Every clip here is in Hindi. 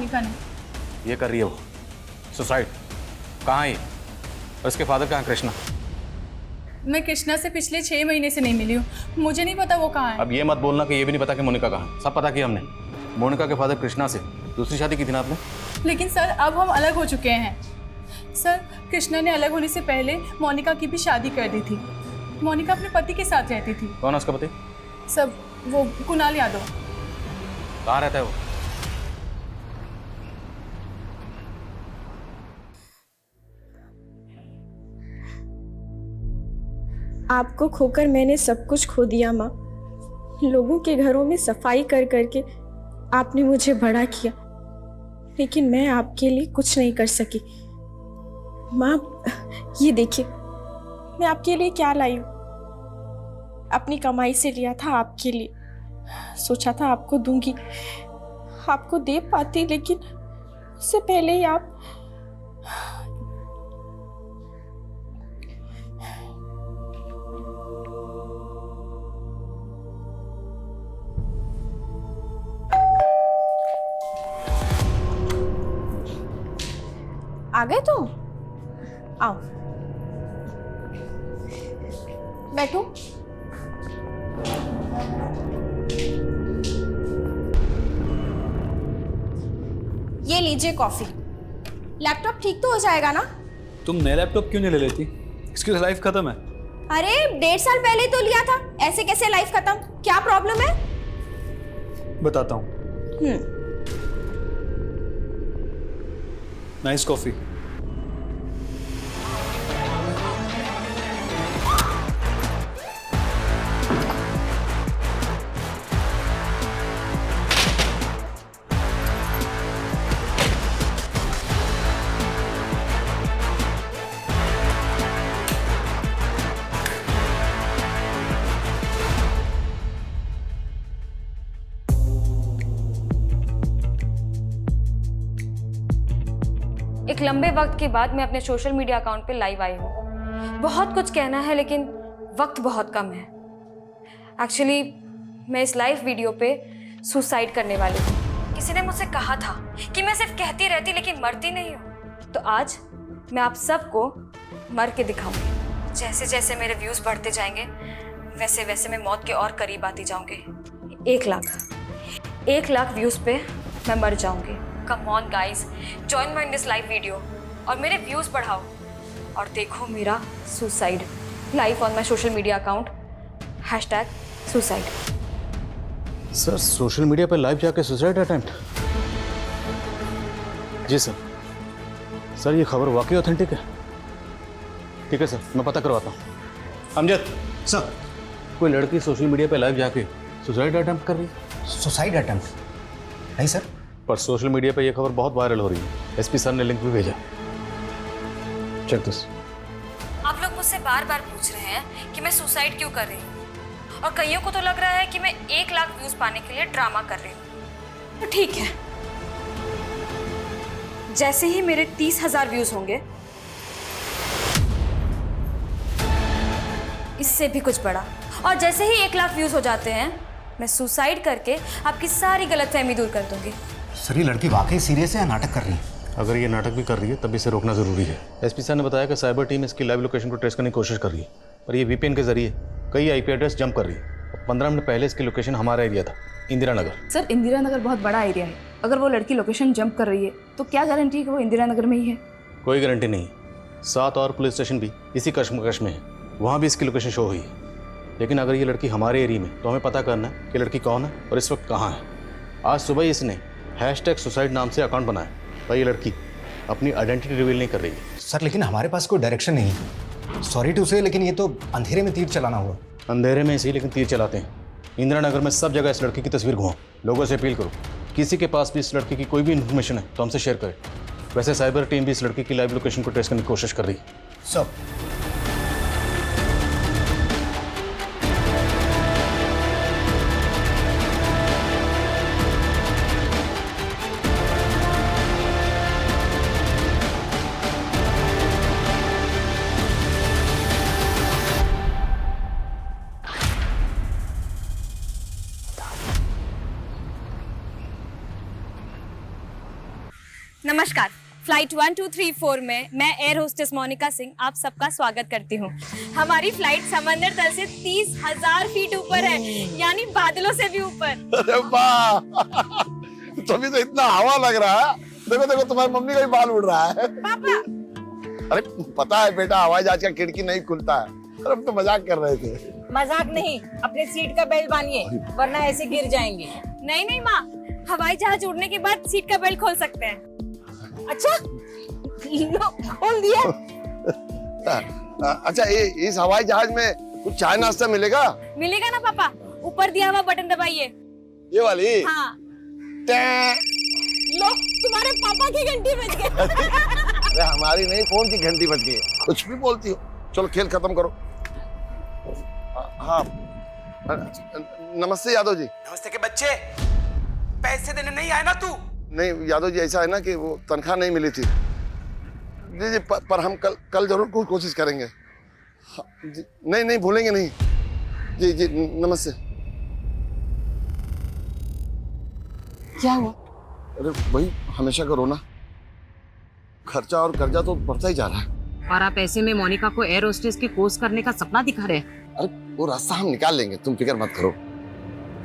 मोनिका ने। ये कर रही है वो सुसाइड। कहाँ है ये? और इसके फादर कहाँ? कृष्णा। मैं कृष्णा से पिछले 6 महीने से नहीं मिली हूँ, मुझे नहीं पता वो कहाँ है। अब ये मत बोलना कि ये भी नहीं पता कि मोनिका कहाँ है। सब पता किया हमने। मोनिका के फादर कृष्णा से दूसरी शादी की थी ना आपने? लेकिन सर अब हम अलग हो चुके हैं। सर कृष्णा ने अलग होने से पहले मोनिका की भी शादी कर दी थी। मोनिका अपने पति के साथ रहती थी। कौन है उसका पति? सब वो कुणाल यादव। कहाँ रहता है वो? आपको खोकर मैंने सब कुछ खो दिया माँ। लोगों के घरों में सफाई कर करके आपने मुझे बड़ा किया, लेकिन मैं आपके लिए कुछ नहीं कर सकी। माँ ये देखिए, मैं आपके लिए क्या लाई हूँ। अपनी कमाई से लिया था आपके लिए, सोचा था आपको दूंगी, आपको दे पाती, लेकिन उससे पहले ही आप आ गए। तुम आओ, बैठो। ये लीजिए कॉफी। लैपटॉप ठीक तो हो जाएगा ना? तुम नया लैपटॉप क्यों नहीं ले लेती? इसकी लाइफ खत्म है। अरे 1.5 साल पहले तो लिया था, ऐसे कैसे लाइफ खत्म? क्या प्रॉब्लम है? बताता हूँ। Nice coffee. एक लंबे वक्त के बाद मैं अपने सोशल मीडिया अकाउंट पे लाइव आई हूँ। बहुत कुछ कहना है लेकिन वक्त बहुत कम है। एक्चुअली मैं इस लाइव वीडियो पे सुसाइड करने वाली हूँ। किसी ने मुझसे कहा था कि मैं सिर्फ कहती रहती लेकिन मरती नहीं हूँ, तो आज मैं आप सबको मर के दिखाऊंगी। जैसे जैसे मेरे व्यूज़ बढ़ते जाएंगे वैसे वैसे मैं मौत के और करीब आती जाऊंगी। 1 लाख व्यूज़ पे मैं मर जाऊंगी। Come on guys, join my in this live video और मेरे व्यूज़ बढ़ाओ और देखो मेरा suicide live on my social media account #suicide. Sir social media पर लाइव जाके सुसाइड अटेम्प्ट? जी सर। सर ये खबर वाकई ऑथेंटिक है? ठीक है सर, मैं पता करवाता हूँ। अमजद सर, कोई लड़की सोशल मीडिया पे लाइव जाके सुसाइड अटेम्प्ट कर रही है? Suicide attempt? नहीं सर। पर सोशल मीडिया पे ये खबर बहुत वायरल हो रही है। एसपी सर ने लिंक भी भेजा। Check this. आप लोग मुझसे बार बार पूछ रहे हैं कि मैं सुसाइड क्यों कर रही हूँ, और कईयों को तो लग रहा है कि मैं 1 लाख व्यूज पाने के लिए ड्रामा कर रही हूँ। तो ठीक है, जैसे ही मेरे 30,000 व्यूज होंगे, इससे भी कुछ बड़ा, और जैसे ही 1 लाख व्यूज हो जाते हैं मैं सुसाइड करके आपकी सारी गलतफहमी दूर कर दूंगी। सर ये लड़की वाकई सीरियस है या नाटक कर रही है? अगर ये नाटक भी कर रही है तब इसे रोकना जरूरी है। एसपी सर ने बताया कि साइबर टीम इसकी लाइव लोकेशन को ट्रेस करने की कोशिश कर रही है, पर ये वीपीएन के जरिए कई आईपी एड्रेस जंप कर रही है। 15 मिनट पहले इसकी लोकेशन हमारा एरिया था, इंदिरा नगर। सर इंदिरा नगर बहुत बड़ा एरिया है, अगर वो लड़की लोकेशन जंप कर रही है तो क्या गारंटी है कि वो इंदिरा नगर में ही है? कोई गारंटी नहीं। 7 और पुलिस स्टेशन भी इसी कश्मकश में है, वहाँ भी इसकी लोकेशन शो हुई है। लेकिन अगर ये लड़की हमारे एरिया में, तो हमें पता करना है कि लड़की कौन है और इस वक्त कहाँ है। आज सुबह ही इसने #सुसाइड नाम से अकाउंट बनाया, पर ये लड़की अपनी आइडेंटिटी रिवील नहीं कर रही है। सर लेकिन हमारे पास कोई डायरेक्शन नहीं है। सॉरी टू से, लेकिन ये तो अंधेरे में तीर चलाना हुआ। अंधेरे में इसी लेकिन तीर चलाते हैं। इंदिरा नगर में सब जगह इस लड़की की तस्वीर घुमाओ। लोगों से अपील करो, किसी के पास भी इस लड़की की कोई भी इन्फॉर्मेशन है तो हमसे शेयर करें। वैसे साइबर टीम भी इस लड़की की लाइव लोकेशन को ट्रेस करने की कोशिश कर रही है। सर नमस्कार। फ्लाइट 1234 में मैं एयर होस्टेस मोनिका सिंह आप सबका स्वागत करती हूँ। हमारी फ्लाइट समंदर तल से 30,000 फीट ऊपर है, यानी बादलों से भी ऊपर। अरे वाह, तभी तो इतना हवा लग रहा है। देखो देखो, तुम्हारी मम्मी का भी बाल उड़ रहा है। पापा, अरे पता है बेटा, हवाई जहाज का खिड़की नहीं खुलता है। अरे हम तो मजाक कर रहे थे। मजाक नहीं, अपने सीट का बेल्ट बांधिए वरना ऐसे गिर जाएंगे। नहीं नहीं माँ, हवाई जहाज उड़ने के बाद सीट का बेल्ट खोल सकते हैं। अच्छा, लो खोल दिया। अच्छा, इस हवाई जहाज में कुछ चाय नाश्ता मिलेगा? मिलेगा ना पापा, ऊपर दिया हुआ बटन दबाइए। ये वाली? हाँ। लो, तुम्हारे पापा की घंटी बज गई। अरे हमारी नहीं, फोन की घंटी बज गई है। कुछ भी बोलती हो। चलो खेल खत्म करो। हाँ, नमस्ते यादव जी। नमस्ते के बच्चे, पैसे देने नहीं आए ना तू? नहीं यादव जी, ऐसा है ना कि वो तनख्वाह नहीं मिली थी जी। जी पर हम कल जरूर कोशिश करेंगे। हाँ, जी, नहीं नहीं भूलेंगे नहीं। जी जी नमस्ते। क्या हुआ? अरे वही हमेशा का रोना, खर्चा और कर्जा तो बढ़ता ही जा रहा है। और आप ऐसे में मोनिका को एयर होस्टेस के कोर्स करने का सपना दिखा रहे हैं। अरे वो रास्ता हम निकाल लेंगे, तुम फिक्र मत करो।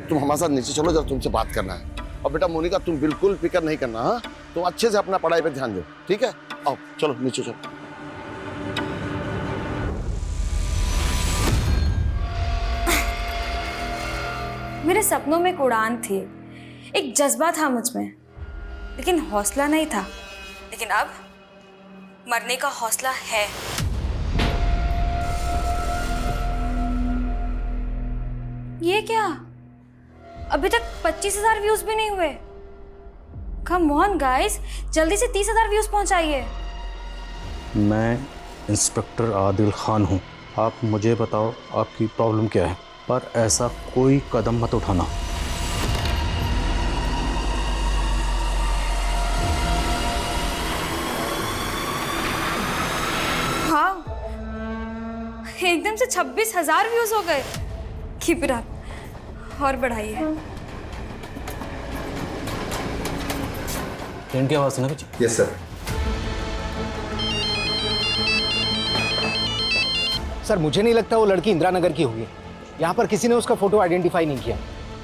तुम हमारे साथ नीचे चलो, जब तुमसे बात करना है। और बेटा मोनिका, तुम बिल्कुल फिक्र नहीं करना। हाँ, तुम अच्छे से अपना पढ़ाई पे ध्यान दो, ठीक है? आओ चलो नीचे चलो। मेरे सपनों में एक उड़ान थी, एक जज्बा था मुझ में, लेकिन हौसला नहीं था। लेकिन अब मरने का हौसला है। ये क्या, अभी तक 25,000 व्यूज भी नहीं हुए। कम ऑन गाइस, जल्दी से 30,000 व्यूज पहुंचाइए। मैं इंस्पेक्टर आदिल खान हूँ। आप मुझे बताओ आपकी प्रॉब्लम क्या है, पर ऐसा कोई कदम मत उठाना। हाँ, एकदम से 26,000 व्यूज हो गए। कीप इट अप, और बढ़ाइए। ट्रेन की आवाज़ है ना कुछ? Yes sir. सर मुझे नहीं लगता वो लड़की इंदिरा नगर की होगी। यहाँ पर किसी ने उसका फोटो आइडेंटिफाई नहीं किया।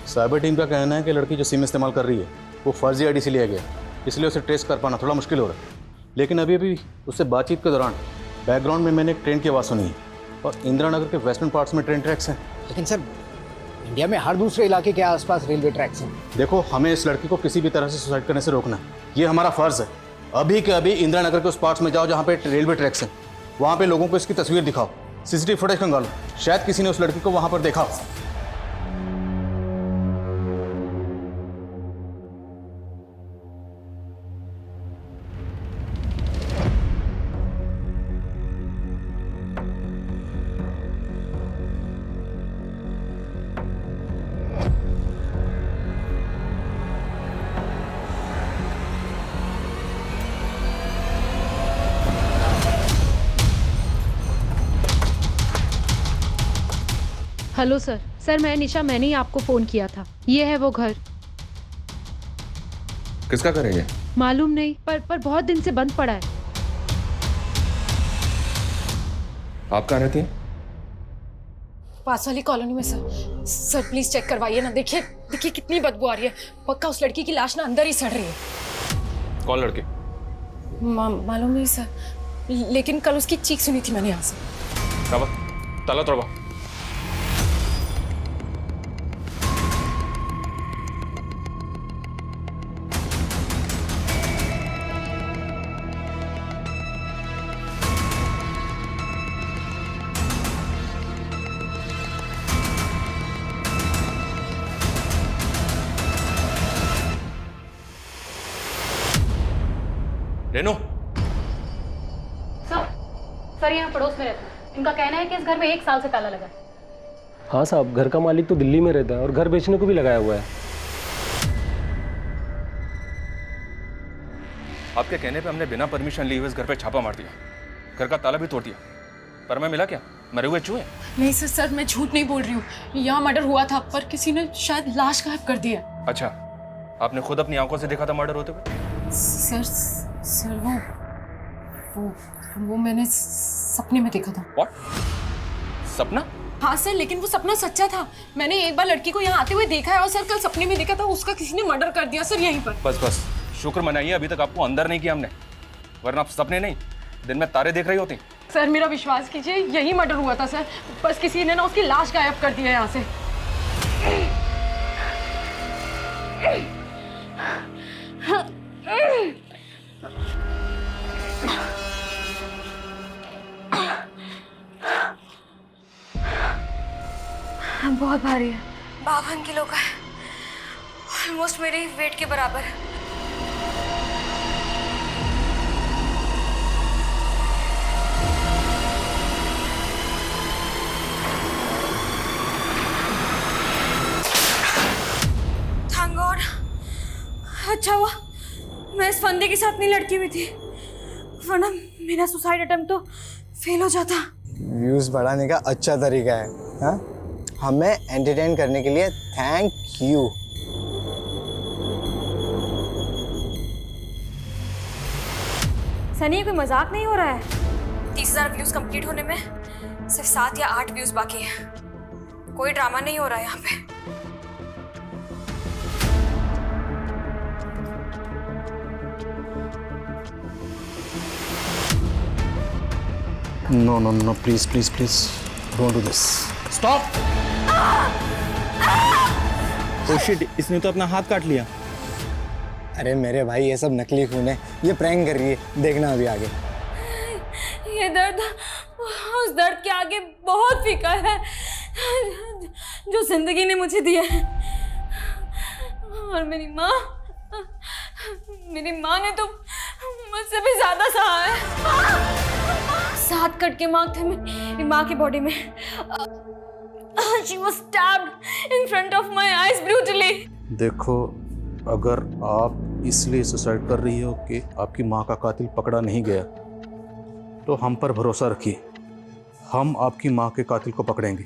साइबर टीम का कहना है कि लड़की जो सिम इस्तेमाल कर रही है वो फर्जी आईडी से लिया गया, इसलिए उसे ट्रेस कर पाना थोड़ा मुश्किल हो रहा है। लेकिन अभी उससे बातचीत के दौरान बैकग्राउंड में मैंने एक ट्रेन की आवाज़ सुनी है, और इंदिरा नगर के वेस्टर्न पार्ट्स में ट्रेन ट्रैक्स हैं। लेकिन सर, इंडिया में हर दूसरे इलाके के आसपास रेलवे ट्रैक्स हैं। देखो, हमें इस लड़की को किसी भी तरह से सुसाइड करने से रोकना है, ये हमारा फ़र्ज़ है। अभी के अभी इंदिरा नगर के उस पार्ट्स में जाओ जहाँ पे रेलवे ट्रैक्स हैं, वहाँ पे लोगों को इसकी तस्वीर दिखाओ, सीसीटीवी फुटेज खंगालो, शायद किसी ने उस लड़की को वहाँ पर देखा हो। हेलो सर, मैं निशा, मैंने ही आपको फ़ोन किया था। ये है वो घर। किसका करेंगे? मालूम नहीं, पर बहुत दिन से बंद पड़ा है। आप कहाँ रहती हैं? पास वाली कॉलोनी में सर। सर प्लीज चेक करवाइए ना। देखिए कितनी बदबू आ रही है। पक्का उस लड़की की लाश ना अंदर ही सड़ रही है। कौन लड़की? मालूम नहीं सर, लेकिन कल उसकी चीख सुनी थी मैंने यहाँ से। ताला तोड़वा। रेनू, सर यहाँ पड़ोस में रहता है। इनका कहना है कि इस घर में 1 साल से ताला लगा है। हाँ साहब, घर का मालिक तो दिल्ली में रहता है और घर बेचने को भी लगाया हुआ है। आपके कहने पे हमने बिना परमिशन लिए हुए इस घर पे छापा मार दिया, घर का ताला भी तोड़ दिया, पर मैं मिला क्या? मरे हुए चूहे? नहीं सर, मैं झूठ नहीं बोल रही हूँ। यहाँ मर्डर हुआ था, पर किसी ने शायद लाश गायब कर दी है। अच्छा, आपने खुद अपनी आंखों से देखा था मर्डर होते हुए? सर सर वो मैंने सपने में देखा था। व्हाट? सपना? हाँ सर, लेकिन वो सपना सच्चा था। मैंने एक बार लड़की को यहाँ आते हुए देखा है और सर कल सपने में देखा था उसका किसी ने मर्डर कर दिया सर यहीं पर। बस शुक्र मनाइए अभी तक आपको अंदर नहीं किया हमने, वरना आप सपने नहीं दिन में तारे देख रही होती। सर मेरा विश्वास कीजिए, यही मर्डर हुआ था सर। बस किसी ने ना उसकी लाश गायब कर दी है यहाँ से। बहुत भारी है, 52 किलो का है, ऑलमोस्ट मेरे वेट के बराबर है। थैंक गॉड, अच्छा हुआ मैं इस फंदे के साथ नहीं लड़की हुई थी, वरना मेरा सुसाइड अटेम्प्ट तो फेल हो जाता। व्यूज बढ़ाने का अच्छा तरीका है, हाँ? हमें एंटरटेन करने के लिए थैंक यू। सनी, कोई मजाक नहीं हो रहा है। 30,000 व्यूज कंप्लीट होने में सिर्फ 7 या 8 व्यूज बाकी हैं। कोई ड्रामा नहीं हो रहा है यहाँ पे। No, please, don't do this. Stop! Oh shit, इसने तो अपना हाथ काट लिया। अरे मेरे भाई, ये सब नकली खून है, ये प्रैंक कर रही है, देखना अभी आगे। ये दर्द उस दर्द के आगे बहुत फीका है जो जिंदगी ने मुझे दिया है। और मेरी माँ ने तो मुझसे भी ज्यादा सहा है। 7 कट के मार्क थे मेरी माँ की बॉडी में। She was stabbed in front of my eyes brutally. देखो, अगर आप इसलिए सुसाइड कर रही हो कि आपकी माँ का कातिल पकड़ा नहीं गया, तो हम पर भरोसा रखिए, हम आपकी माँ के कातिल को पकड़ेंगे।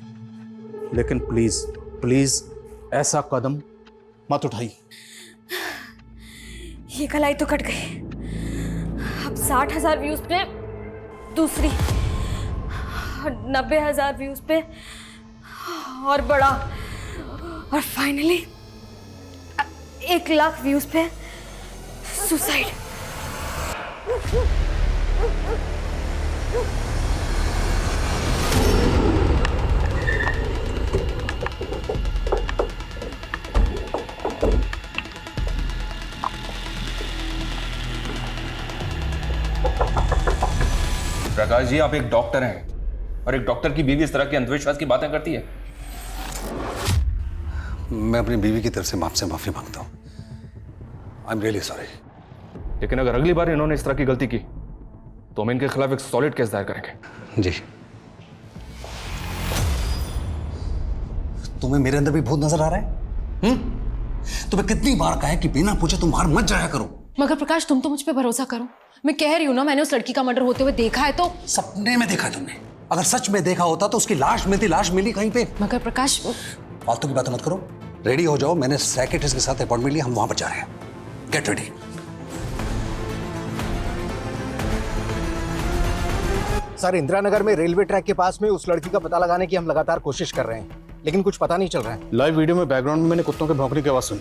लेकिन प्लीज ऐसा कदम मत उठाइए। ये कलाई तो कट गई। अब 60,000 व्यूज पे दूसरी, 90,000 व्यूज पे और बड़ा, और फाइनली 1 लाख व्यूज पे सुसाइड। प्रकाश जी, आप एक डॉक्टर हैं और एक डॉक्टर की बीवी इस तरह की अंधविश्वास की बातें करती है। मैं अपनी बीवी की तरफ से आपसे माफी मांगता हूं। I am really sorry. लेकिन अगर अगली बार इन्होंने इस तरह की गलती की तो हम इनके खिलाफ एक सॉलिड केस दायर करेंगे। जी। तुम्हें मेरे अंदर भी भूत नजर आ रहा है? तुम्हें कितनी बार कहा है कि बिना पूछे तुम बाहर मत जाया करो। मगर प्रकाश, तुम तो मुझ पे भरोसा करो। मैं कह रही हूँ ना, मैंने उस लड़की का मर्डर होते हुए देखा है। तो सपने में देखा तुमने? अगर सच में देखा होता तो उसकी लाश मिलती, लाश मिली कहीं पे। मगर प्रकाश, फालतू की बातें मत करो, रेडी हो जाओ। मैंने साइकियाट्रिस्ट के साथ अपॉइंटमेंट लिया, हम वहां पर जा रहे हैं। Get ready. Sir, Indira Nagar में रेलवे ट्रैक के पास में उस लड़की का पता लगाने की हम लगातार कोशिश कर रहे हैं, लेकिन कुछ पता नहीं चल रहा है। लाइव वीडियो में बैकग्राउंड में मैंने कुत्तों के भौंकने की आवाज़ सुनी,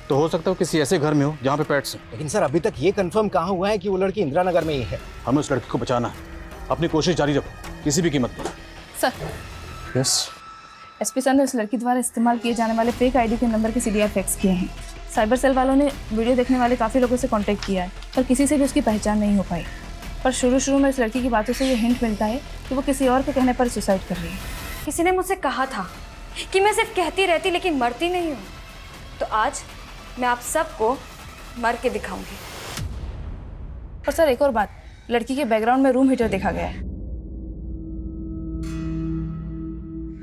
तो हो सकता है किसी ऐसे घर में हो जहाँ पे पेट्स हैं। लेकिन सर, अभी तक ये कंफर्म कहाँ हुआ है कि वो लड़की इंदिरा नगर में ही है। हमें उस लड़की को बचाना है, अपनी कोशिश जारी रखो किसी भी कीमत पर। Sir, yes. एसपी सर ने उस लड़की द्वारा इस्तेमाल किए जाने वाले फेक आईडी के नंबर के सीडीआर फैक्स किए हैं। साइबर सेल वालों ने वीडियो देखने वाले काफ़ी लोगों से कांटेक्ट किया है, पर किसी से भी उसकी पहचान नहीं हो पाई। पर शुरू में इस लड़की की बातों से ये हिंट मिलता है कि वो किसी और के कहने पर सुसाइड कर रही है। किसी ने मुझसे कहा था कि मैं सिर्फ कहती रहती लेकिन मरती नहीं हूँ, तो आज मैं आप सबको मर के दिखाऊंगी। और सर, एक और बात, लड़की के बैकग्राउंड में रूम हीटर देखा गया है।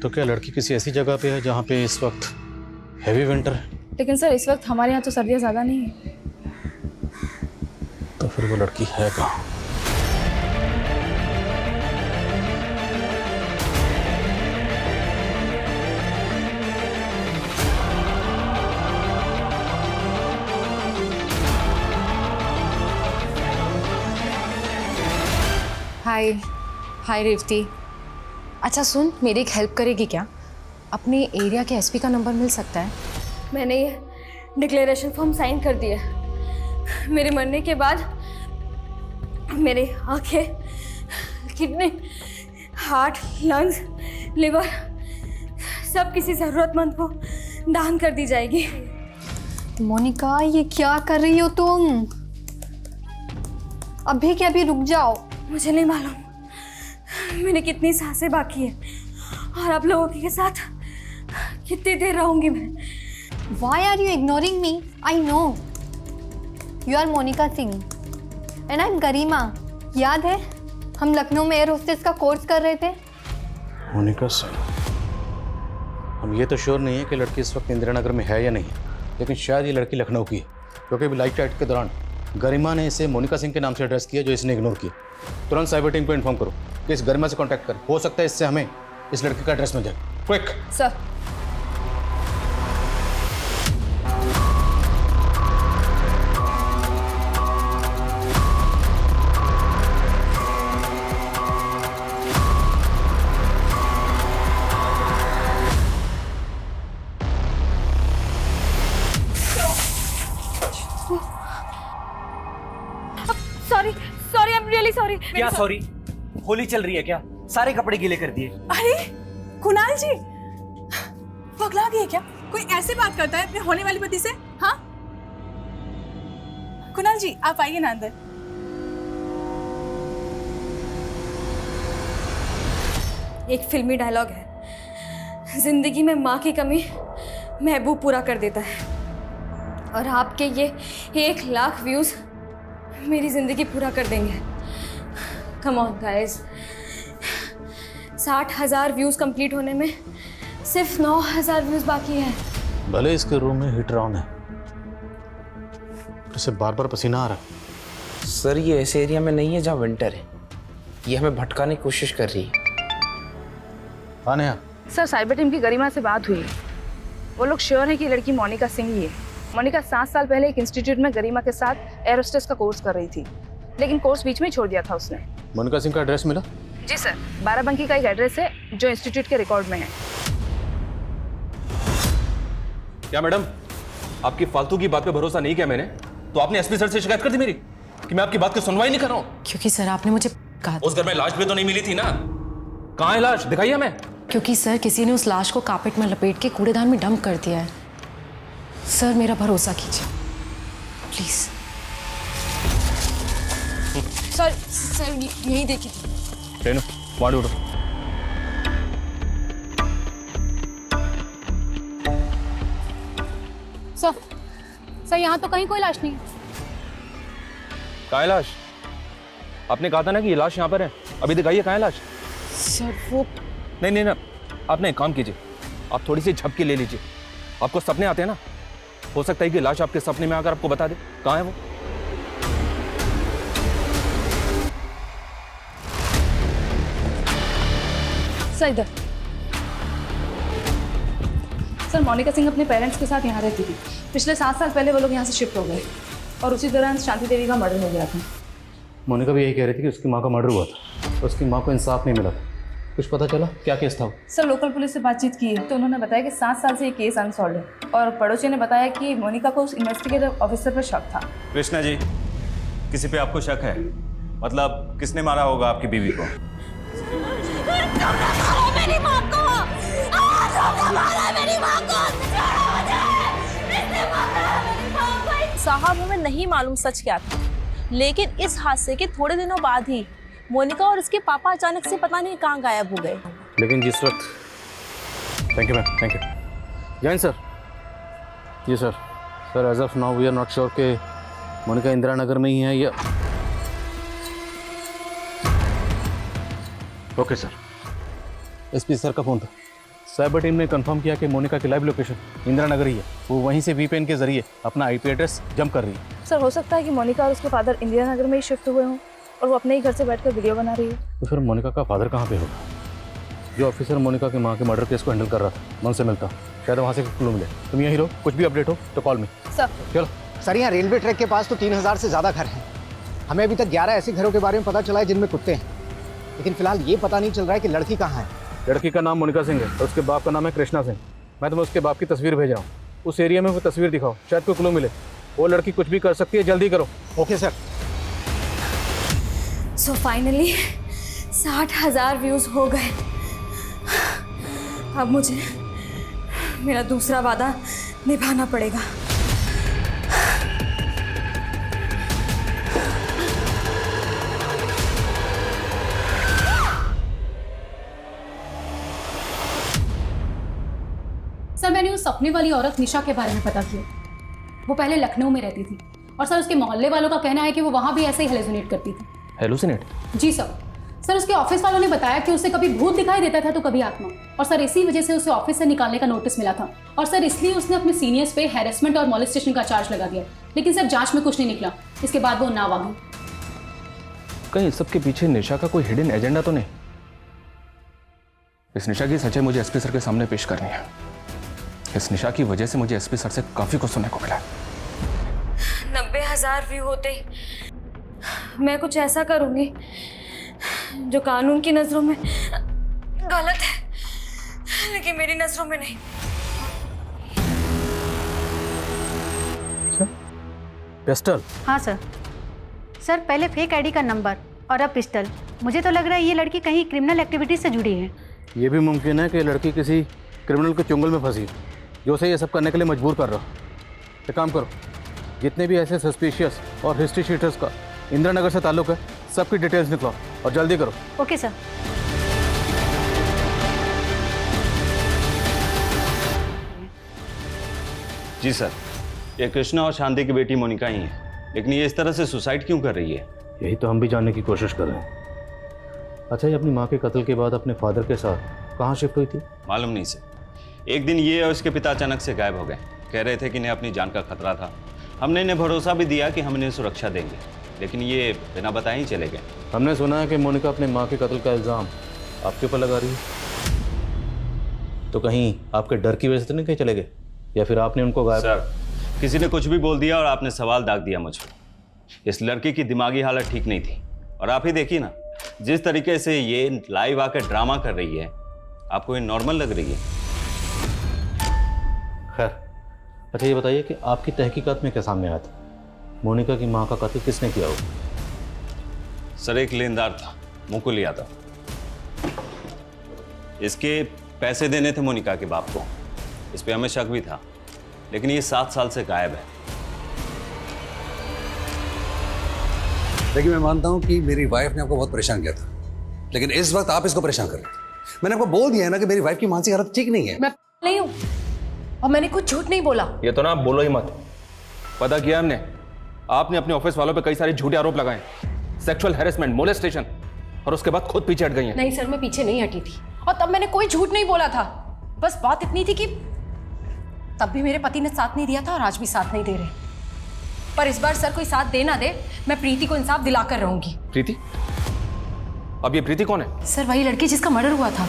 तो क्या लड़की किसी ऐसी जगह पे है जहाँ पे इस वक्त हैवी विंटर है? लेकिन सर, इस वक्त हमारे यहाँ तो सर्दियाँ ज़्यादा नहीं है। तो फिर वो लड़की है कहाँ? हाय हाय रेवती। अच्छा सुन, मेरी एक हेल्प करेगी क्या? अपने एरिया के एसपी का नंबर मिल सकता है? मैंने ये डिक्लेरेशन फॉर्म साइन कर दिया। मेरे मरने के बाद मेरे आंखें, किडनी, हार्ट, लंग्स, लिवर सब किसी ज़रूरतमंद को दान कर दी जाएगी। मोनिका, ये क्या कर रही हो तुम? अभी के अभी रुक जाओ। मुझे नहीं मालूम मेरी कितनी सांसें बाकी है और आप लोगों के साथ कितनी देर रहूंगी मैं। Why are you ignoring me? I know. You are Monica Singh and I'm गरिमा। याद है हम लखनऊ में एयर होस्टेस का कोर्स कर रहे थे? मोनिका सिंह, हम ये तो श्योर नहीं है कि लड़की इस वक्त इंदिरा नगर में है या नहीं, लेकिन शायद ये लड़की लखनऊ की है, क्योंकि अभी लाइट टाइट के दौरान गरिमा ने इसे मोनिका सिंह के नाम से एड्रेस किया जो इसने इग्नोर किया। तुरंत साइबर टीम को इन्फॉर्म करो कि इस गरिमा से कांटेक्ट कर, हो सकता है इससे हमें इस लड़की का एड्रेस मिल जाए। Quick sir. Sorry sorry, I am really sorry. क्या सॉरी? होली चल रही है क्या? सारे कपड़े गीले कर दिए। अरे कुणाल जी, पगला गए क्या? कोई ऐसे बात करता है अपने होने वाली पति से? हाँ कुणाल जी, आप आइए ना अंदर। एक फिल्मी डायलॉग है, जिंदगी में माँ की कमी महबूब पूरा कर देता है, और आपके ये 1 लाख व्यूज मेरी जिंदगी पूरा कर देंगे। Come on guys, 60,000 views complete होने में सिर्फ 9,000 व्यूज बाकी है। भले इसके रूम में हीटर ऑन है, इसे बार बार पसीना आ रहा है। सर ये ऐसे एरिया में नहीं है जहाँ विंटर है, ये हमें भटकाने की कोशिश कर रही है। हाँ नेहा। सर साइबर टीम की गरिमा से बात हुई, वो लोग श्योर है कि लड़की मोनिका सिंह ही है। मोनिका 7 साल पहले एक इंस्टीट्यूट में गरिमा के साथ एयर होस्टेस का कोर्स कर रही थी, लेकिन कोर्स बीच में ही छोड़ दिया था उसने। मोनिका सिंह का एड्रेस मिला? जी सर, बाराबंकी का एक एड्रेस है जो इंस्टीट्यूट के रिकॉर्ड में है। क्या मैडम, आपकी फालतू की बात पे भरोसा नहीं किया मैंने, तो आपने एसपी सर से शिकायत कर दी मेरी कि मैं आपकी बात की सुनवाई नहीं कर रहा हूँ? क्योंकि सर आपने मुझे कहा उस घर में लाश भी तो नहीं मिली थी ना? कहाँ है लाश? दिखाइए हमें। क्योंकि सर किसी ने उस लाश को कारपेट में लपेट के कूड़ेदान में डंप कर दिया है। सर मेरा भरोसा कीजिए प्लीज। सर यही देखिए। रेनू वहाँ उठो। सर यहाँ तो कहीं कोई लाश नहीं है। कहाँ है लाश? आपने कहा था ना कि ये लाश यहाँ पर है, अभी दिखाइए कहाँ है लाश। सर वो नहीं, आप एक काम कीजिए, आप थोड़ी सी झपकी ले लीजिए। आपको सपने आते हैं ना, हो सकता है कि लाश आपके सपने में आकर आपको बता दे कहाँ है वो। सर इधर। सर मोनिका सिंह अपने पेरेंट्स के साथ यहाँ रहती थी। पिछले 7 साल पहले वो लोग यहाँ से शिफ्ट हो गए और उसी दौरान शांति देवी का मर्डर हो गया था। मोनिका भी यही कह रही थी कि उसकी माँ का मर्डर हुआ था, उसकी माँ को इंसाफ नहीं मिला था। कुछ पता चला क्या केस था? सर लोकल पुलिस से बातचीत की तो उन्होंने बताया कि 7 साल से ये केस अनसॉल्व है, और पड़ोसी ने बताया कि मोनिका को उस इन्वेस्टिगेटिव ऑफिसर पर शक था। कृष्णा जी, किसी पे आपको शक है? मतलब किसने मारा होगा आपकी बीवी को? मेरी माँ को! मेरी माँ को! साहब हमें नहीं मालूम सच क्या था, लेकिन इस हादसे के थोड़े दिनों बाद ही मोनिका और उसके पापा अचानक से पता नहीं कहाँ गायब हो गए। लेकिन जिस वक्त, thank you ma'am, thank you. Jain sir. जी sir. Sir as of now we are not sure कि मोनिका इंदिरा नगर में ही है या। Okay sir. एसपी सर का फोन था। साइबर टीम ने कंफर्म किया कि मोनिका की लाइव लोकेशन इंदिरा नगर ही है। वो वहीं से वीपीएन के जरिए अपना आईपी एड्रेस जंप कर रही है। सर हो सकता है कि मोनिका और उसके फादर इंदिरा नगर में ही शिफ्ट हुए हों और वो अपने ही घर से बैठकर वीडियो बना रही है। तो फिर मोनिका का फादर कहाँ पे होगा? जो ऑफिसर मोनिका की माँ के मर्डर केस को हैंडल कर रहा था, मैं उनसे मिलता, शायद वहाँ से क्लू मिले। तुम यहीं रहो, कुछ भी अपडेट हो तो कॉल मी। सर चलो। सर यहाँ रेलवे ट्रैक के पास तो 3000 से ज़्यादा घर हैं। हमें अभी तक 11 ऐसे घरों के बारे में पता चला है जिनमें कुत्ते हैं। लेकिन फिलहाल ये पता नहीं चल रहा है कि लड़की कहाँ है। लड़की का नाम मोनिका सिंह है और उसके बाप का नाम है कृष्णा सिंह। मैं तुम्हें उसके बाप की तस्वीर भेज रहा हूँ, उस एरिया में वो तस्वीर दिखाओ, शायद कोई क्लू मिले। वो लड़की कुछ भी कर सकती है, जल्दी करो। Okay sir. So finally 60,000 views हो गए। अब मुझे मेरा दूसरा वादा निभाना पड़ेगा। सर मैंने उस सपने वाली औरत निशा के बारे में पता किया। वो पहले लखनऊ में रहती थी और सर उसके मोहल्ले वालों का कहना है कि वो वहाँ भी ऐसे ही हेलुसिनेट करती थी। हेलुसिनेट? जी सर। सर उसके ऑफिस वालों ने बताया कि उसे कभी भूत दिखाई देता था तो कभी आत्मा, और सर इसी वजह से उसे ऑफिस से निकालने का नोटिस मिला था और सर इसलिए उसने अपने सीनियर्स पे हैरेसमेंट और मॉलेस्टेशन का चार्ज लगा दिया। लेकिन सर जांच में कुछ नहीं निकला। इसके बाद वो नाव आ गई। कहीं इस सब के पीछे निशा का कोई हिडन एजेंडा तो नहीं? इस निशा की सच्चाई मुझे एसपी सर के सामने पेश करनी है। इस निशा की वजह से मुझे एसपी सर से काफी कुछ सुनने को मिला। 90,000 व्यू होते मैं कुछ ऐसा करूंगी जो कानून की नजरों में गलत है, लेकिन मेरी नजरों में नहीं। पिस्टल? हाँ सर। सर पहले फेक आईडी का नंबर और अब पिस्टल। मुझे तो लग रहा है ये लड़की कहीं क्रिमिनल एक्टिविटी से जुड़ी है। ये भी मुमकिन है कि लड़की किसी क्रिमिनल के चुंगल में फंसी जो उसे ये सब करने के लिए मजबूर कर रहा। एक काम करो, जितने भी ऐसे सस्पिशियस और हिस्ट्री शीटर्स का इंदिरा नगर से ताल्लुक है, सबकी डिटेल्स निकलो और जल्दी करो। Okay sir. जी सर, ये कृष्णा और शांति की बेटी मोनिका ही है, लेकिन ये इस तरह से सुसाइड क्यों कर रही है? यही तो हम भी जानने की कोशिश कर रहे हैं। अच्छा, ये अपनी माँ के कत्ल के बाद अपने फादर के साथ कहाँ शिफ्ट हुई थी? मालूम नहीं सर। एक दिन ये और उसके पिता अचानक से गायब हो गए। कह रहे थे कि इन्हें अपनी जान का खतरा था। हमने इन्हें भरोसा भी दिया कि हम इन्हें सुरक्षा देंगे, लेकिन ये बिना बताए ही चले गए। हमने सुना है कि मोनिका अपने माँ के कत्ल का इल्ज़ाम आपके ऊपर लगा रही है। तो कहीं आपके डर की वजह से तो नहीं कहीं चले गए, या फिर आपने उनको गायब? सर, किसी ने कुछ भी बोल दिया और आपने सवाल दाग दिया मुझ पर। इस लड़की की दिमागी हालत ठीक नहीं थी, और आप ही देखिए ना, जिस तरीके से ये लाइव आकर ड्रामा कर रही है, आपको ये नॉर्मल लग रही है? खैर, अच्छा ये बताइए कि आपकी तहकीकात में क्या सामने आया था? मोनिका की माँ का कत्ल किसने किया हो? सर, एक लेनदार था, मुकुल यादव। इसके पैसे देने थे मोनिका के बाप को। इस पे हमें शक भी था, लेकिन ये 7 साल से गायब है। देखिए, मैं मानता हूं कि मेरी वाइफ ने आपको बहुत परेशान किया था, लेकिन इस वक्त आप इसको परेशान कर रहे थे। मैंने आपको बोल दिया है ना कि मेरी वाइफ की मानसिक हालत ठीक नहीं है। मैं नहीं हूँ और मैंने कुछ झूठ नहीं बोला। ये तो ना आप बोलो ही मत। पता किया हमने, आपने अपने ऑफिस वालों पे कई सारे झूठे आरोप लगाए, सेक्सुअल हैरेसमेंट, मोलेस्टेशन, और उसके बाद खुद पीछे हट गई हैं। नहीं सर, मैं पीछे नहीं हटी थी और तब मैंने कोई झूठ नहीं बोला था। बस बात इतनी थी कि तब भी मेरे पति ने साथ नहीं दिया था और आज भी साथ नहीं दे रहे। पर इस बार सर कोई साथ दे ना दे, मैं प्रीति को इंसाफ दिलाकर रहूंगी। प्रीति? अब ये प्रीति कौन है? सर वही लड़की जिसका मर्डर हुआ था,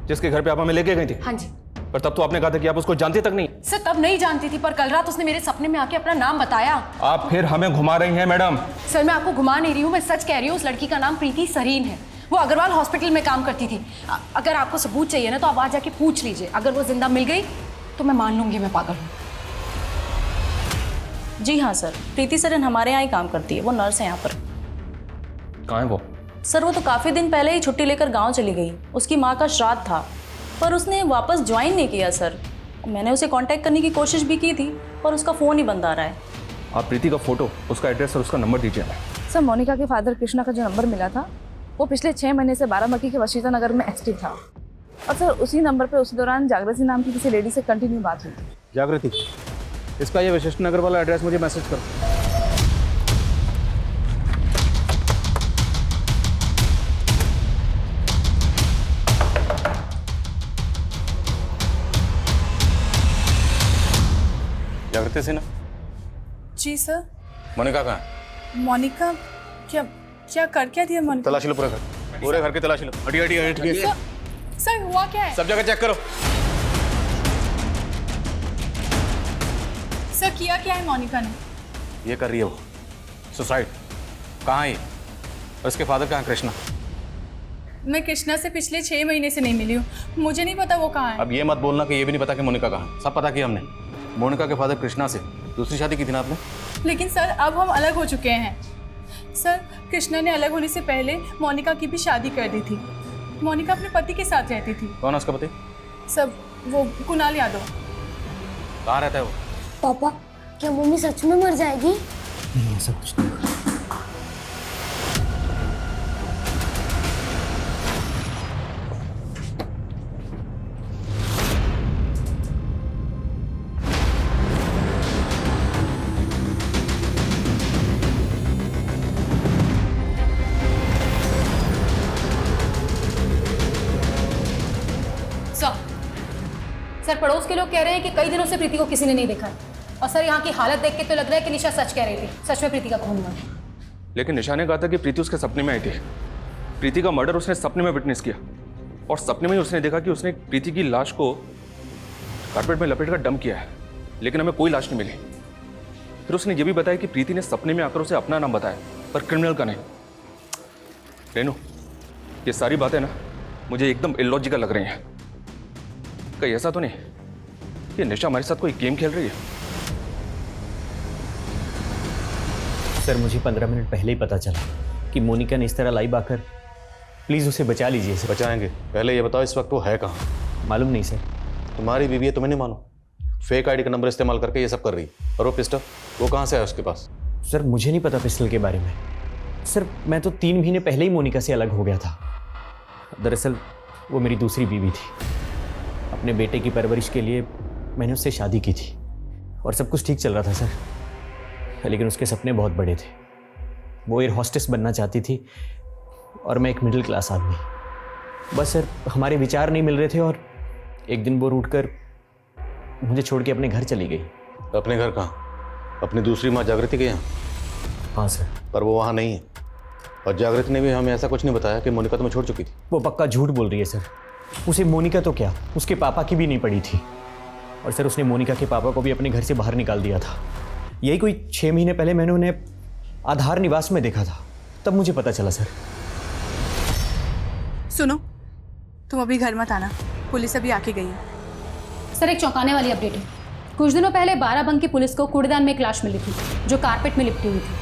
जिसके घर पे आप हमें लेके गई थी। हाँ जी। पर तब तो आपने कहा था कि आप उसको जानती तक नहीं। सर तब नहीं जानती थी, पर कल रात उसने मेरे सपने में आके अपना नाम बताया। आप फिर हमें घुमा रही हैं मैडम। सर मैं आपको घुमा नहीं रही हूँ, मैं सच कह रही हूँ। उस लड़की का नाम प्रीति सरीन है। वो अग्रवाल हॉस्पिटल में काम करती थी। अगर आपको सबूत चाहिए ना तो आप आज जाके पूछ लीजिए। अगर वो जिंदा मिल गई तो मैं मान लूंगी मैं पागल हूँ। जी हाँ सर, प्रीति सरन हमारे यहाँ ही काम करती है। वो नर्स है यहाँ पर। कहाँ है वो? सर वो तो काफ़ी दिन पहले ही छुट्टी लेकर गांव चली गई। उसकी माँ का श्राद्ध था, पर उसने वापस ज्वाइन नहीं किया सर। मैंने उसे कांटेक्ट करने की कोशिश भी की थी, पर उसका फ़ोन ही बंद आ रहा है। आप प्रीति का फोटो, उसका एड्रेस और उसका नंबर दीजिए हमें। सर मोनिका के फादर कृष्णा का जो नंबर मिला था वो पिछले 6 महीने से बाराबंकी के वशीता नगर में एक्टिव था, और सर उसी नंबर पे उसी दौरान जागृति नाम की किसी लेडी से कंटिन्यू बात हुई। जागृति, इसका ये वशिष्ठ नगर वाला एड्रेस मुझे मैसेज करो। जागृति सिन्हा? जी सर। मोनिका कहाँ है? मोनिका क्या कर क्या दिया मोनिका? तलाशी लो पूरे घर, पूरे घर की तलाशी लो। हटी हटी हटी। सर हुआ क्या है? सब जगह चेक करो। सर किया क्या है मोनिका ने? ये कर रही है वो सुसाइड। कहाँ है? और इसके फादर कहाँ हैं, कृष्णा? मैं कृष्णा से पिछले 6 महीने से नहीं मिली हूँ, मुझे नहीं पता वो कहाँ है। अब ये मत बोलना कि ये भी नहीं पता कि मोनिका कहाँ है। सब पता किया हमने। मोनिका के फादर कृष्णा से दूसरी शादी की थी ना आपने? लेकिन सर अब हम अलग हो चुके हैं। सर कृष्णा ने अलग होने से पहले मोनिका की भी शादी कर दी थी। मोनिका अपने पति के साथ रहती थी। कौन है उसका पति? सब वो कुणाल यादव। कहाँ रहता है वो? पापा क्या मम्मी सच में मर जाएगी? नहीं ऐसा कुछ नहीं। सर पड़ोस के लोग कह रहे हैं कि कई दिनों से प्रीति को किसी ने नहीं देखा है। और सर यहाँ की हालत देख के तो लग रहा है कि निशा सच कह रही थी, सच में प्रीति का खून हुआ। लेकिन निशा ने कहा था कि प्रीति उसके सपने में आई थी। प्रीति का मर्डर उसने सपने में विटनेस किया और सपने में ही उसने देखा कि उसने प्रीति की लाश को कारपेट में लपेट कर डंप किया है, लेकिन हमें कोई लाश नहीं मिली। फिर उसने ये भी बताया कि प्रीति ने सपने में आकर उसे अपना नाम बताया, पर क्रिमिनल का नहीं। रेनू, ये सारी बातें ना मुझे एकदम इलॉजिकल लग रही हैं। कहीं ऐसा तो नहीं कि निशा हमारे साथ कोई गेम खेल रही है? सर मुझे 15 मिनट पहले ही पता चला कि मोनिका ने इस तरह लाइव आकर, प्लीज उसे बचा लीजिए सर। बचाएंगे? पहले ये बताओ इस वक्त वो है कहाँ? मालूम नहीं सर। तुम्हारी बीवी है, तुम्हें नहीं मालूम? फेक आईडी का नंबर इस्तेमाल करके ये सब कर रही है। और वो पिस्टल वो कहाँ से है उसके पास? सर मुझे नहीं पता पिस्टल के बारे में। सर मैं तो 3 महीने पहले ही मोनिका से अलग हो गया था। दरअसल वो मेरी दूसरी बीवी थी। अपने बेटे की परवरिश के लिए मैंने उससे शादी की थी और सब कुछ ठीक चल रहा था सर, लेकिन उसके सपने बहुत बड़े थे। वो एयर हॉस्टेस बनना चाहती थी और मैं एक मिडिल क्लास आदमी। बस सर हमारे विचार नहीं मिल रहे थे और एक दिन वो रूठ कर मुझे छोड़ के अपने घर चली गई। अपने घर कहाँ? अपनी दूसरी माँ जागृति के यहाँ? हाँ सर। पर वो वहाँ नहीं है और जागृति ने भी हमें ऐसा कुछ नहीं बताया कि मोनिका तुम्हें छोड़ चुकी थी। वो पक्का झूठ बोल रही है सर। उसे मोनिका तो क्या, उसके पापा की भी नहीं पड़ी थी। और सर उसने मोनिका के पापा को भी अपने घर से बाहर निकाल दिया था। यही कोई 6 महीने पहले मैंने उन्हें आधार निवास में देखा था, तब मुझे पता चला सर। सुनो, तुम अभी घर मत आना, पुलिस अभी आके गई है। सर एक चौंकाने वाली अपडेट है। कुछ दिनों पहले बाराबंकी पुलिस को कूड़ेदान में एक लाश मिली थी जो कारपेट में लिपटी हुई थी।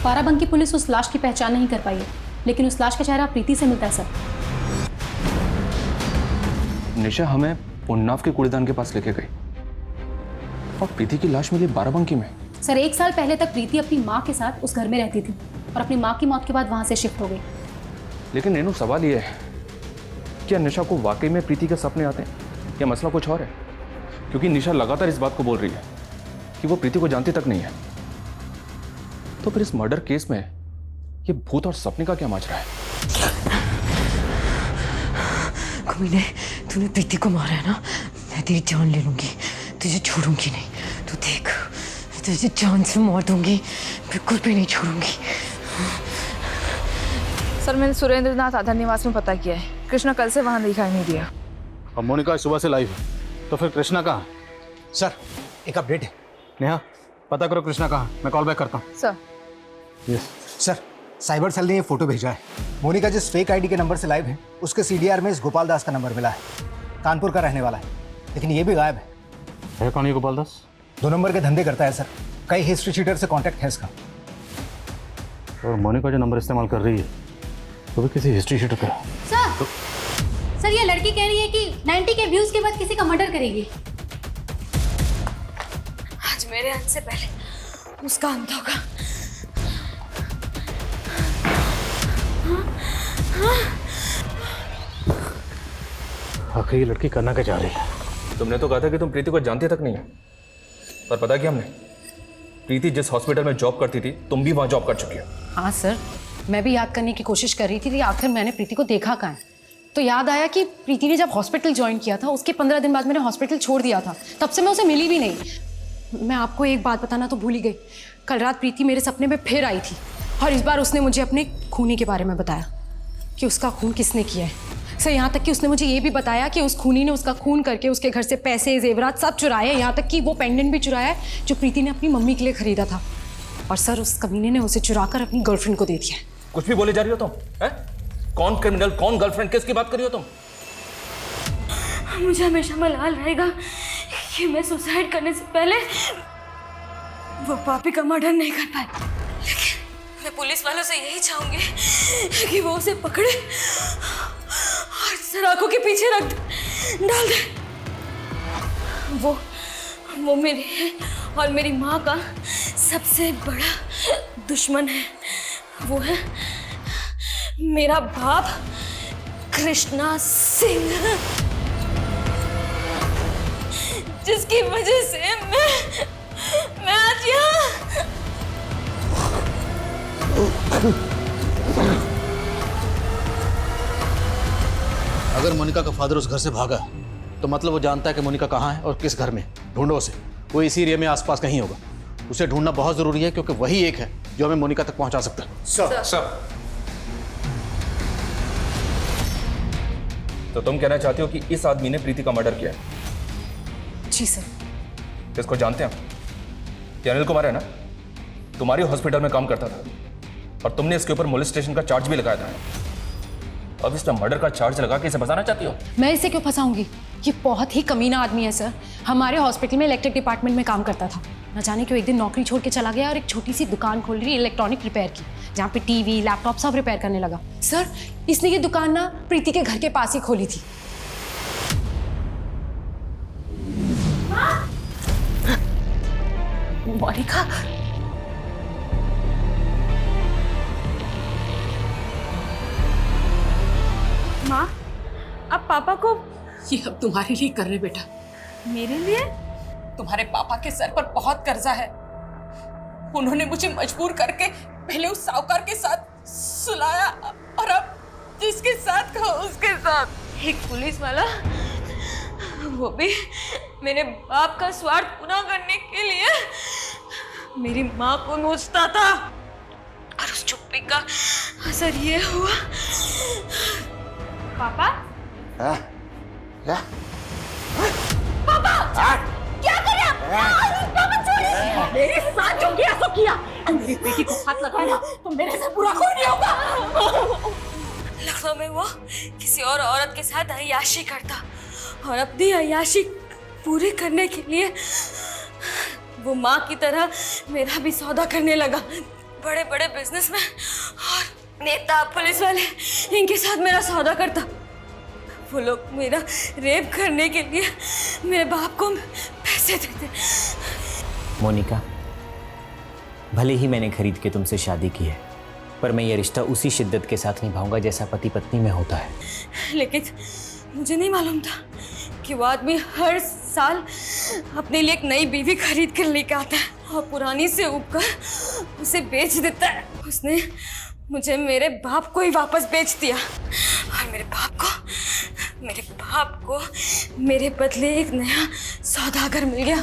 बाराबंकी पुलिस उस लाश की पहचान नहीं कर पाई है, लेकिन उस लाश का चेहरा प्रीति से मिलता है सर। निशा हमें उन्नाव के कूड़ेदान के पास लेके गई और प्रीति की लाश मिली बाराबंकी में। सर 1 साल पहले तक प्रीति अपनी माँ के साथ उस घर में रहती थी और अपनी माँ की मौत के बाद वहां से शिफ्ट हो गई। लेकिन रेनू सवाल ये है, क्या निशा को वाकई में प्रीति के सपने आते हैं या मसला कुछ और है? क्योंकि निशा लगातार इस बात को बोल रही है कि वो प्रीति को जानती तक नहीं है। तो फिर इस मर्डर केस में ये भूत और सपने का क्या माजरा है? कमीने, तूने प्रीति को मारा है ना, मैं तेरी जान ले लूंगी, तुझे छोड़ूंगी नहीं। तू देख, तुझे जान से मार दूंगी, बिल्कुल भी नहीं छोड़ूंगी। सर मैंने सुरेंद्र नाथ आधार निवास में पता किया है, कृष्णा कल से वहाँ दिखाई नहीं दिया। अब मोनिका सुबह से लाइव है, तो फिर कृष्णा कहाँ? सर एक अपडेट है। नेहा पता करो कृष्णा कहाँ, मैं कॉल बैक करता हूँ। Sir yes sir, cyber cell ने ये फोटो भेजा है। मोनिका जिस फेक आईडी के नंबर से लाइव है, उसके सीडीआर में इस गोपाल दास का नंबर मिला है। कानपुर का रहने वाला है, लेकिन ये भी गायब है। कौन है गोपाल दास? 2 नंबर के धंधे करता है सर, कई हिस्ट्री शीटर से कांटेक्ट है इसका। और मोनिका जो नंबर इस्तेमाल कर रही है तो भी किसी हिस्ट्री शीटर का। सर ये लड़की कह रही है कि 90 के व्यूज के बाद किसी का मर्डर करेगी। आज मेरे अंत से पहले उसका अंत होगा। आखिर ये लड़की करना क्या चाह रही है? तुमने तो कहा था कि तुम प्रीति को जानती तक नहीं है, पर पता क्या हमने, प्रीति जिस हॉस्पिटल में जॉब करती थी तुम भी वहां जॉब कर चुकी हो। हाँ सर, मैं भी याद करने की कोशिश कर रही थी कि आखिर मैंने प्रीति को देखा कहाँ है। तो याद आया कि प्रीति ने जब हॉस्पिटल ज्वाइन किया था उसके 15 दिन बाद मैंने हॉस्पिटल छोड़ दिया था, तब से मैं उसे मिली भी नहीं। मैं आपको एक बात बताना तो भूल ही गई, कल रात प्रीति मेरे सपने में फिर आई थी और इस बार उसने मुझे अपने खूनी के बारे में बताया कि उसका खून किसने किया है। सर यहाँ तक कि उसने मुझे ये भी बताया कि उस खूनी ने उसका खून करके उसके घर से पैसे जेवरात सब चुराए, यहाँ तक कि वो पेंडेंट भी चुराया है जो प्रीति ने अपनी मम्मी के लिए खरीदा था। और सर उस कमीने ने उसे चुराकर अपनी गर्लफ्रेंड को दे दिया। कुछ भी बोले जा रही हो तुम, हैं? कौन क्रिमिनल, कौन गर्लफ्रेंड, किसकी बात कर रही हो तुम? मुझे हमेशा मलाल रहेगा कि मैं सुसाइड करने से पहले वो पापी का मर्डर नहीं कर पाई। लेकिन मैं पुलिस वालों से यही चाहूंगी कि वो उसे पकड़े और सराखों के पीछे डाल दे। वो मेरे और मेरी माँ का सबसे बड़ा दुश्मन है। वो है मेरा बाप कृष्णा सिंह, जिसकी वजह से मैं आज यहाँ। अगर मोनिका का फादर उस घर से भागा तो मतलब वो जानता है कि मोनिका कहाँ है और किस घर में। ढूंढो उसे, वो इसी एरिया में आसपास कहीं होगा। उसे ढूंढना बहुत जरूरी है क्योंकि वही एक है जो हमें मोनिका तक पहुंचा सकता है। सर, तो तुम कहना चाहती हो कि इस आदमी ने प्रीति का मर्डर किया है? जी सर। किसको जानते हैं? ये अनिल कुमार है ना? तुम्हारी हॉस्पिटल में काम करता था और तुमने इसके ऊपर मोलेस्टेशन का चार्ज भी लगाया था। अब इस पर मर्डर का चार्ज लगा के इसे फंसाना चाहती हो? मैं इसे क्यों फंसाऊंगी? ये बहुत ही कमीना आदमी है सर। हमारे हॉस्पिटल में इलेक्ट्रिक डिपार्टमेंट में काम करता था। न जाने क्यों एक दिन नौकरी छोड़ के चला गया और एक छोटी सी दुकान खोल रही इलेक्ट्रॉनिक रिपेयर की, जहाँ पे टीवी, लैपटॉप सब रिपेयर करने लगा। सर इसने ये दुकान ना प्रीति के घर के पास ही खोली थी। मोनिका, माँ, अब पापा को ये अब तुम्हारे लिए कर रहे बेटा। मेरे लिए? तुम्हारे पापा के सर पर बहुत कर्जा है। उन्होंने मुझे मजबूर करके पहले उस साहूकार के साथ सुलाया और अब जिसके साथ कहो उसके साथ। एक पुलिस वाला, वो भी मेरे बाप का स्वार्थ पूरा करने के लिए मेरी माँ को नोचता था और उस चुप्पी का असर ये हुआ। पापा? क्या? पापा! क्या कर रहे हैं आप? पापा छोड़िए! मेरे साथ जो किया सो किया। मेरी बेटी को हाथ लगाना तो मेरे से बुरा कोई नहीं होगा। लखनऊ में वो किसी और औरत के साथ अय्याशी करता और अपनी अय्याशी पूरी करने के लिए वो माँ की तरह मेरा भी सौदा करने लगा। बड़े बड़े बिजनेसमैन और नेता, पुलिस वाले, इनके साथ मेरा सौदा करता। वो लोग मेरा रेप करने के लिए मेरे बाप को पैसे देते। मोनिका, भले ही मैंने खरीद के तुमसे शादी की है, पर मैं ये रिश्ता उसी शिद्दत के साथ निभाऊंगा जैसा पति पत्नी में होता है। लेकिन मुझे नहीं मालूम था कि वो आदमी हर साल अपने लिए एक नई बीवी खरीद कर लेकर आता है और पुरानी से उबकर उसे बेच देता है। उसने मुझे मेरे बाप को ही वापस बेच दिया और मेरे बाप को मेरे बदले एक नया सौदागर मिल गया।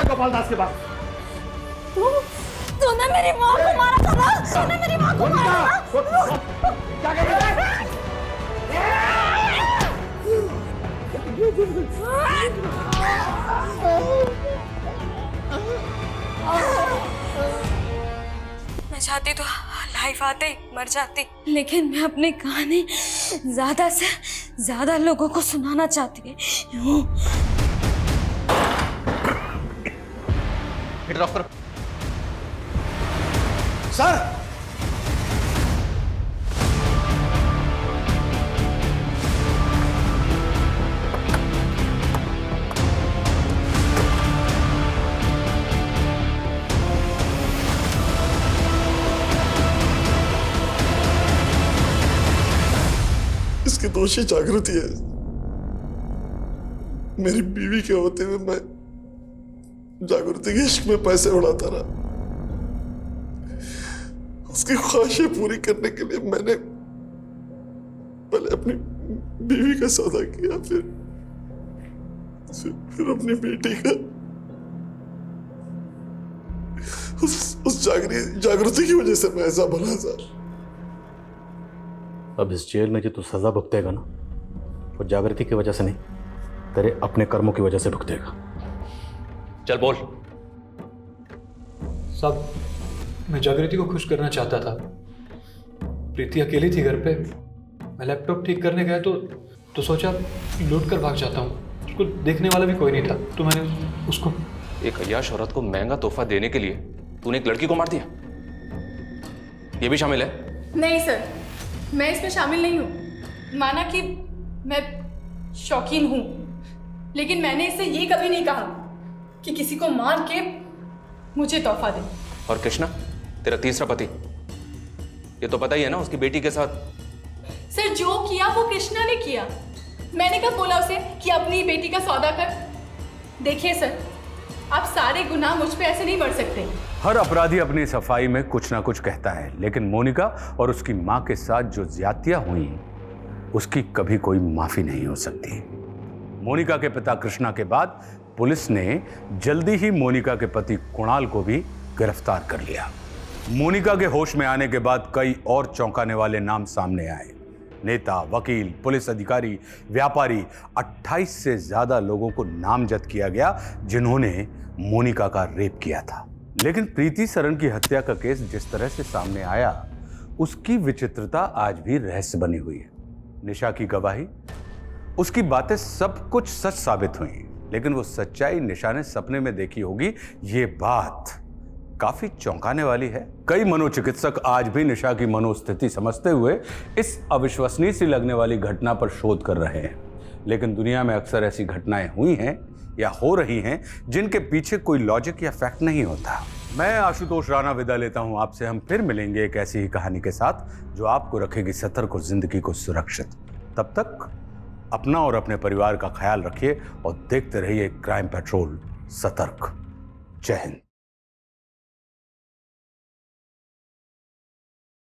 गोपाल दास के पास तूने मेरी माँ को मारा था ना? तूने मेरी माँ को मारा था? क्या कर रहे मैं चाहती तो लाइफ आते ही मर जाती, लेकिन मैं अपनी कहानी ज्यादा से ज्यादा लोगों को सुनाना चाहती हूँ। डॉक्टर सर, इसकी दोषी जागृति है। मेरी बीवी के होते हुए मैं जागृति के इश्क में पैसे उड़ाता रहा। उसकी ख्वाहिशें पूरी करने के लिए मैंने पहले अपनी बीवी का सौदा किया, फिर अपनी बेटी का। उस जागृति की वजह से मैं ऐसा बना था। अब इस जेल में जो तू सजा भुगतेगा ना, वो जागृति की वजह से नहीं, तेरे अपने कर्मों की वजह से भुगतेगा। चल बोल। साहब, मैं जागृति को खुश करना चाहता था। प्रीति अकेली थी घर पे। मैं लैपटॉप ठीक करने गया तो सोचा लूट कर भाग जाता हूँ। उसको देखने वाला भी कोई नहीं था, तो मैंने उसको। एक अय्याश औरत को महंगा तोहफा देने के लिए तूने एक लड़की को मार दिया, ये भी शामिल है? नहीं सर, मैं इसमें शामिल नहीं हूँ। माना कि मैं शौकीन हूँ, लेकिन मैंने इससे ये कभी नहीं कहा कि किसी को मार के मुझे तोहफा दे। और कृष्णा, तेरा तीसरा पति, ये तो पता ही है ना, उसकी बेटी के साथ। सर, जो किया वो कृष्णा ने किया। मैंने कब बोला उसे कि अपनी बेटी का सौदा कर? देखिए सर, आप सारे गुनाह मुझ पे ऐसे नहीं बढ़ सकते। हर अपराधी अपनी सफाई में कुछ ना कुछ कहता है, लेकिन मोनिका और उसकी मां के साथ जो ज्यादतियां हुई उसकी कभी कोई माफी नहीं हो सकती। मोनिका के पिता कृष्णा के बाद पुलिस ने जल्दी ही मोनिका के पति कुणाल को भी गिरफ्तार कर लिया। मोनिका के होश में आने के बाद कई और चौंकाने वाले नाम सामने आए। नेता, वकील, पुलिस अधिकारी, व्यापारी, 28 से ज्यादा लोगों को नामजद किया गया जिन्होंने मोनिका का रेप किया था। लेकिन प्रीति सरन की हत्या का केस जिस तरह से सामने आया, उसकी विचित्रता आज भी रहस्य बनी हुई है। निशा की गवाही, उसकी बातें सब कुछ सच साबित हुई, लेकिन वो सच्चाई निशा ने सपने में देखी होगी, ये बात काफी चौंकाने वाली है। कई मनोचिकित्सक आज भी निशा की मनोस्थिति समझते हुए इस अविश्वसनीय सी लगने वाली घटना पर शोध कर रहे हैं। लेकिन दुनिया में अक्सर ऐसी घटनाएं हुई हैं या हो रही हैं जिनके पीछे कोई लॉजिक या फैक्ट नहीं होता। मैं आशुतोष राणा विदा लेता हूं। आपसे हम फिर मिलेंगे एक ऐसी ही कहानी के साथ जो आपको रखेगी सतर्क और जिंदगी को सुरक्षित। तब तक अपना और अपने परिवार का ख्याल रखिए और देखते रहिए क्राइम पेट्रोल सतर्क। जय हिंद।